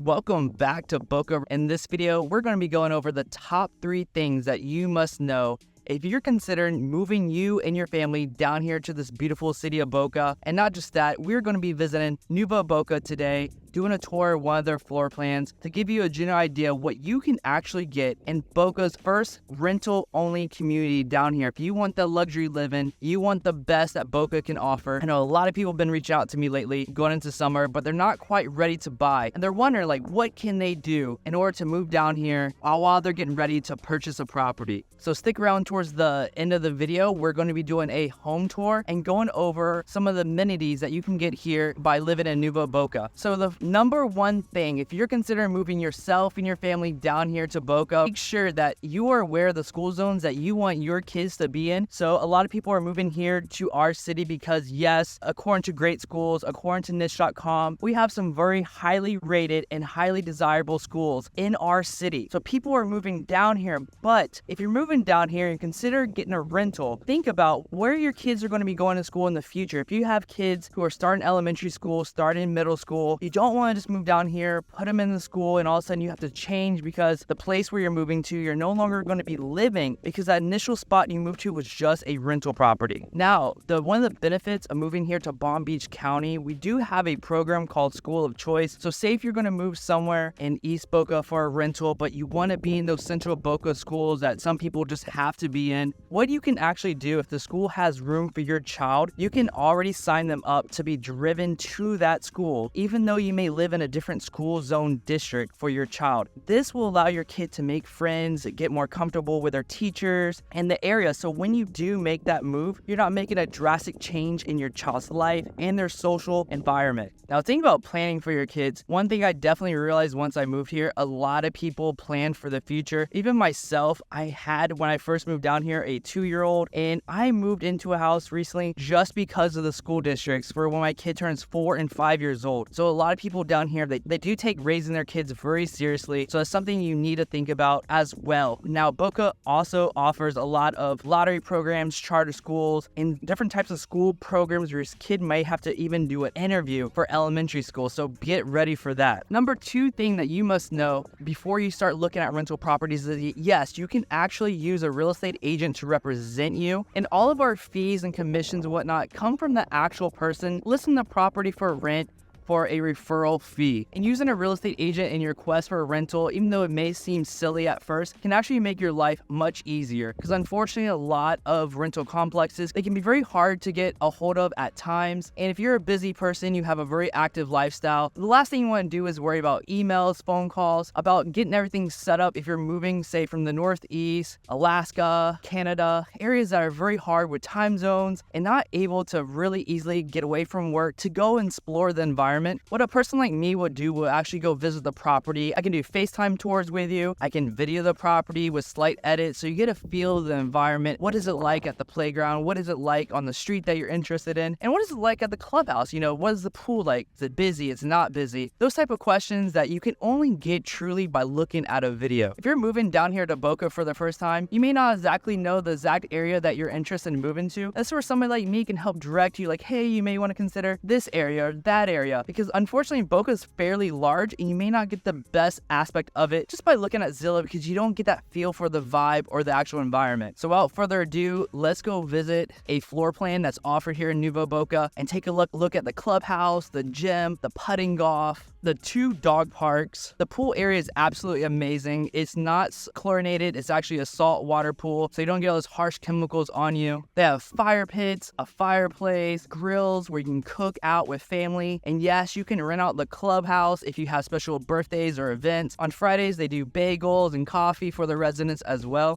welcome back to Boca. In this video, we're going to be going over the top 3 things that you must know if you're considering moving you and your family down here to this beautiful city of Boca. And not just that, we're going to be visiting Nuvo Boca today, doing a tour of one of their floor plans to give you a general idea of what you can actually get in Boca's first rental-only community down here. If you want the luxury living, you want the best that Boca can offer. I know a lot of people have been reaching out to me lately going into summer, but they're not quite ready to buy. And they're wondering, like, what can they do in order to move down here while they're getting ready to purchase a property? So stick around towards the end of the video. We're going to be doing a home tour and going over some of the amenities that you can get here by living in Nuvo Boca. So the number one thing, if you're considering moving yourself and your family down here to Boca, make sure that you are aware of the school zones that you want your kids to be in. So a lot of people are moving here to our city because, yes, according to great schools, according to niche.com, we have some very highly rated and highly desirable schools in our city. So people are moving down here. But if you're moving down here and consider getting a rental, think about where your kids are going to be going to school in the future. If you have kids who are starting elementary school, starting middle school, you don't want to just move down here, put them in the school, and all of a sudden you have to change because the place where you're moving to, you're no longer going to be living because that initial spot you moved to was just a rental property. Now, one of the benefits of moving here to Palm Beach County, we do have a program called School of Choice. So say if you're going to move somewhere in East Boca for a rental, but you want to be in those Central Boca schools that some people just have to be in, what you can actually do if the school has room for your child, you can already sign them up to be driven to that school, even though you may live in a different school zone district for your child. This will allow your kid to make friends, get more comfortable with their teachers and the area. So when you do make that move, you're not making a drastic change in your child's life and their social environment. Now, think about planning for your kids. One thing I definitely realized once I moved here, a lot of people plan for the future. Even myself, I had, when I first moved down here, a 2-year-old, and I moved into a house recently just because of the school districts for when my kid turns 4 and 5 years old. So a lot of people down here, they do take raising their kids very seriously. So it's something you need to think about as well. Now, Boca also offers a lot of lottery programs, charter schools, and different types of school programs where your kid may have to even do an interview for elementary school. So get ready for that. Number 2 thing that you must know before you start looking at rental properties is that, yes, you can actually use a real estate agent to represent you. And all of our fees and commissions and whatnot come from the actual person listing the property for rent for a referral fee. And using a real estate agent in your quest for a rental, even though it may seem silly at first, can actually make your life much easier. Because unfortunately, a lot of rental complexes, they can be very hard to get a hold of at times. And if you're a busy person, you have a very active lifestyle, the last thing you want to do is worry about emails, phone calls, about getting everything set up if you're moving, say, from the Northeast, Alaska, Canada, areas that are very hard with time zones and not able to really easily get away from work to go and explore the environment. What a person like me would do will actually go visit the property. I can do FaceTime tours with you. I can video the property with slight edits so you get a feel of the environment. What is it like at the playground? What is it like on the street that you're interested in? And what is it like at the clubhouse? You know, what is the pool like? Is it busy? It's not busy? Those type of questions that you can only get truly by looking at a video. If you're moving down here to Boca for the first time, you may not exactly know the exact area that you're interested in moving to. That's where somebody like me can help direct you, like, hey, you may want to consider this area or that area. Because unfortunately, Boca is fairly large and you may not get the best aspect of it just by looking at Zillow because you don't get that feel for the vibe or the actual environment. So without further ado, let's go visit a floor plan that's offered here in Nuvo Boca and take a look at the clubhouse, the gym, the putting golf, the 2 dog parks. The pool area is absolutely amazing. It's not chlorinated. It's actually a salt water pool, so you don't get all those harsh chemicals on you. They have fire pits, a fireplace, grills where you can cook out with family. And yes, you can rent out the clubhouse if you have special birthdays or events. On Fridays, they do bagels and coffee for the residents as well.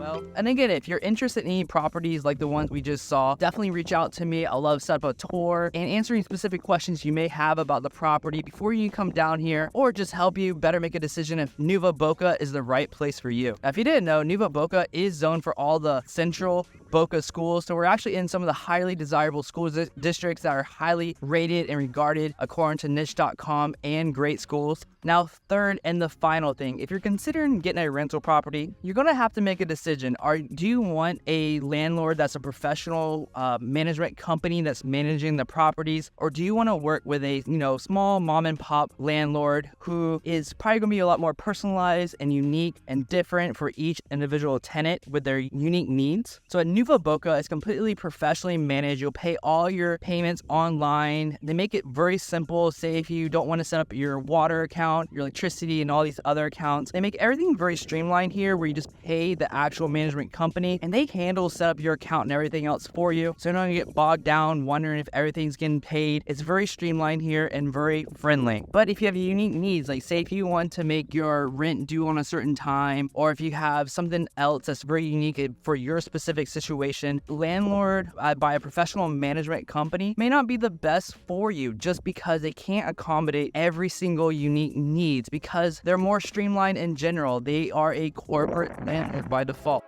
well. And again, if you're interested in any properties like the ones we just saw, definitely reach out to me. I love setting up a tour and answering specific questions you may have about the property before you come down here, or just help you better make a decision if Nuvo Boca is the right place for you. Now, if you didn't know, Nuvo Boca is zoned for all the central Boca schools, so we're actually in some of the highly desirable school districts that are highly rated and regarded according to niche.com and great schools. Now, third and the final thing, if you're considering getting a rental property, you're going to have to make a decision. Do you want a landlord that's a professional management company that's managing the properties, or do you want to work with a small mom and pop landlord who is probably going to be a lot more personalized and unique and different for each individual tenant with their unique needs? So at Nuvo Boca, it's completely professionally managed. You'll pay all your payments online. They make it very simple. Say if you don't want to set up your water account, your electricity, and all these other accounts, they make everything very streamlined here, where you just pay the actual management company and they handle set up your account and everything else for you, so you're not going to get bogged down wondering if everything's getting paid. It's very streamlined here and very friendly. But if you have unique needs, like say if you want to make your rent due on a certain time, or if you have something else that's very unique for your specific situation, landlord by a professional management company may not be the best for you, just because they can't accommodate every single unique needs, because they're more streamlined in general. They are a corporate landlord by default.